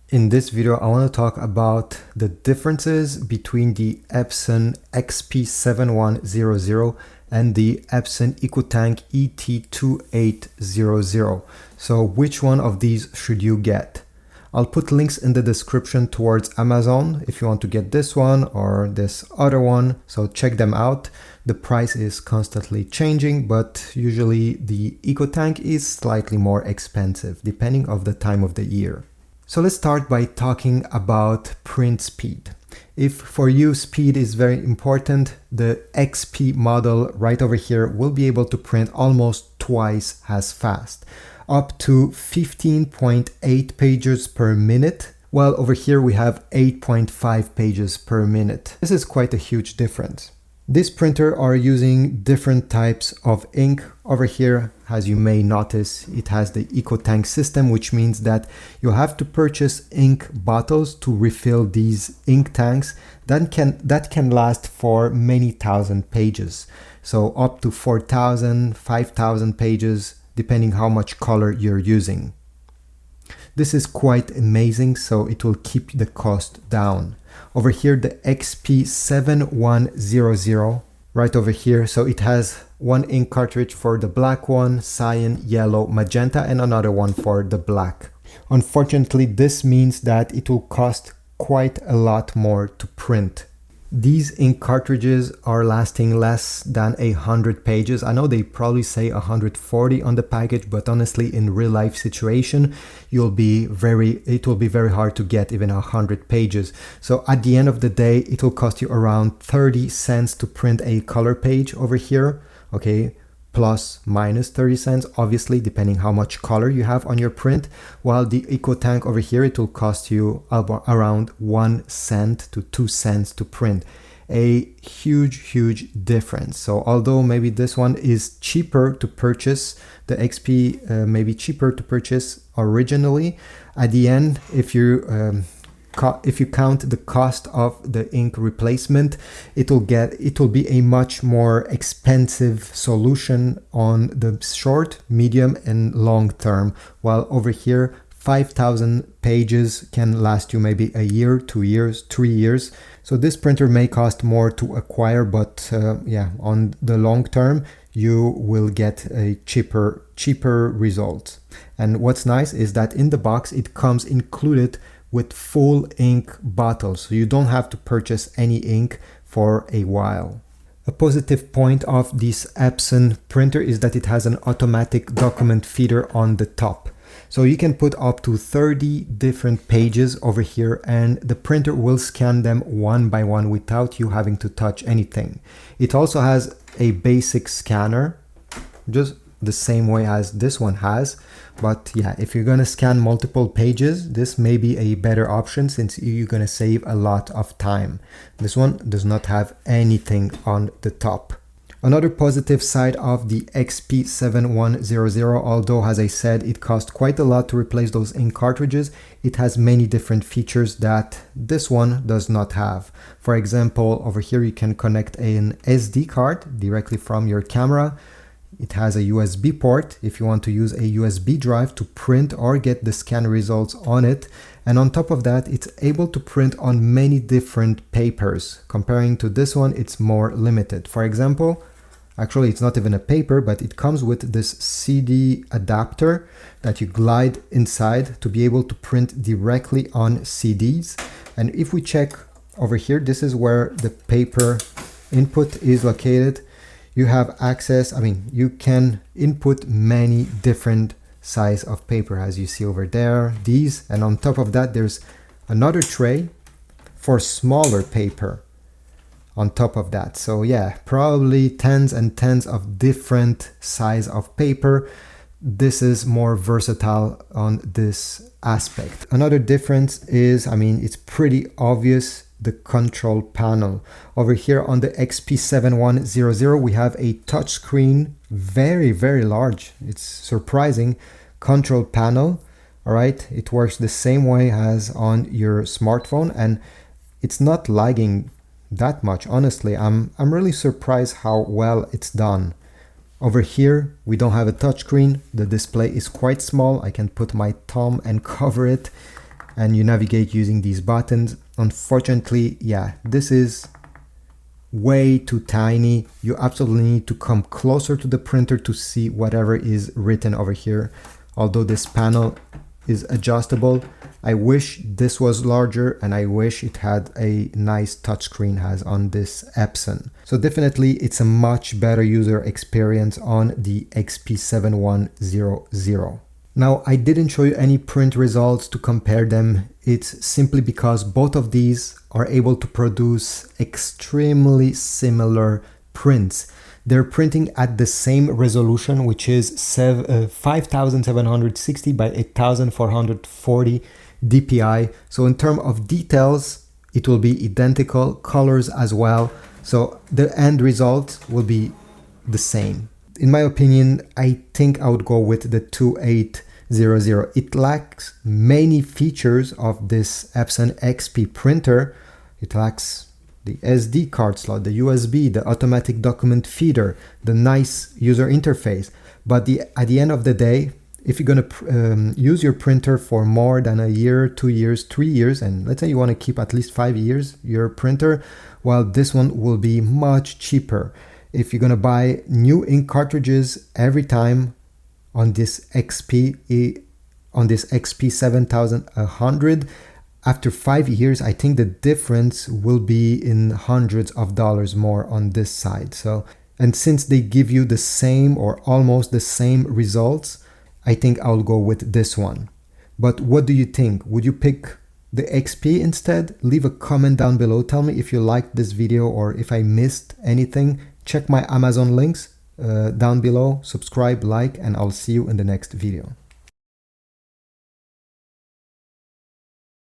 In this video, I want to talk about the differences between the Epson XP-7100 and the Epson Ecotank ET-2800. So which one of these should you get? I'll put links in the description towards Amazon if you want to get this one or this other one, so check them out. The price is constantly changing, but usually the Ecotank is slightly more expensive depending on the time of the year. So let's start by talking about print speed. If for you speed is very important, the XP model right over here will be able to print almost twice as fast, up to 15.8 pages per minute, while over here we have 8.5 pages per minute. This is quite a huge difference. This printer are using different types of ink. Over here, as you may notice, it has the Ecotank system, which means that you have to purchase ink bottles to refill these ink tanks that can last for many thousand pages. So up to 4,000, 5,000 pages, depending how much color you're using. This is quite amazing, so it will keep the cost down. Over here, the XP-7100, right over here. So it has one ink cartridge for the black one, cyan, yellow, magenta, and another one for the black. Unfortunately, this means that it will cost quite a lot more to print. These ink cartridges are lasting less than 100 pages. I know they probably say 140 on the package, but honestly, in real life situation, it will be very hard to get even 100 pages. So at the end of the day, it will cost you around 30 cents to print a color page over here. Okay, plus minus 30 cents, obviously, depending how much color you have on your print. While the Ecotank over here, it will cost you around 1 cent to 2 cents to print. A huge difference. So although maybe this one is cheaper to purchase, the XP maybe cheaper to purchase originally, at the end, if you count the cost of the ink replacement, it will be a much more expensive solution on the short, medium, and long term. While over here, 5,000 pages can last you maybe a year, 2 years, 3 years. So this printer may cost more to acquire, but yeah, on the long term, you will get a cheaper result. And what's nice is that in the box, it comes included with full ink bottles, so you don't have to purchase any ink for a while. A positive point of this Epson printer is that it has an automatic document feeder on the top. So you can put up to 30 different pages over here, and the printer will scan them one by one without you having to touch anything. It also has a basic scanner, just the same way as this one has. But yeah, if you're gonna scan multiple pages, this may be a better option since you're gonna save a lot of time. This one does not have anything on the top. Another positive side of the XP-7100, although as I said, it cost quite a lot to replace those ink cartridges, it has many different features that this one does not have. For example, over here you can connect an SD card directly from your camera. It has a USB port if you want to use a USB drive to print or get the scan results on it. And on top of that, it's able to print on many different papers. Comparing to this one, it's more limited. For example, actually it's not even a paper, but it comes with this CD adapter that you glide inside to be able to print directly on CDs. And if we check over here, this is where the paper input is located. You have access, you can input many different size of paper, as you see over there, these, and on top of that, there's another tray for smaller paper on top of that. So yeah, probably tens and tens of different size of paper. This is more versatile on this aspect. Another difference is, it's pretty obvious, the control panel. Over here on the XP-7100, we have a touchscreen, very large. It's surprising control panel. All right, it works the same way as on your smartphone, and it's not lagging that much. Honestly, I'm really surprised how well it's done. Over here, we don't have a touchscreen. The display is quite small. I can put my thumb and cover it. and you navigate using these buttons. Unfortunately, yeah, this is way too tiny. You absolutely need to come closer to the printer to see whatever is written over here. Although this panel is adjustable, I wish this was larger, and I wish it had a nice touchscreen as on this Epson. So definitely it's a much better user experience on the XP-7100. Now, I didn't show you any print results to compare them. It's simply because both of these are able to produce extremely similar prints. They're printing at the same resolution, which is 5760 by 8440 dpi. So in terms of details, it will be identical, colors as well. So the end result will be the same. In my opinion, I think I would go with the 2800. It lacks many features of this Epson XP printer. It lacks the SD card slot, the USB, the automatic document feeder, the nice user interface. But at the end of the day, if you're going to use your printer for more than a year, 2 years, 3 years, and let's say you want to keep at least 5 years your printer, well, this one will be much cheaper. If you're going to buy new ink cartridges every time on this XP-7100, after 5 years, I think the difference will be in hundreds of dollars more on this side. So, and since they give you the same or almost the same results, I think I'll go with this one. But what do you think? Would you pick the XP instead? Leave a comment down below. Tell me if you liked this video or if I missed anything. Check my Amazon links down below. Subscribe, like, and I'll see you in the next video.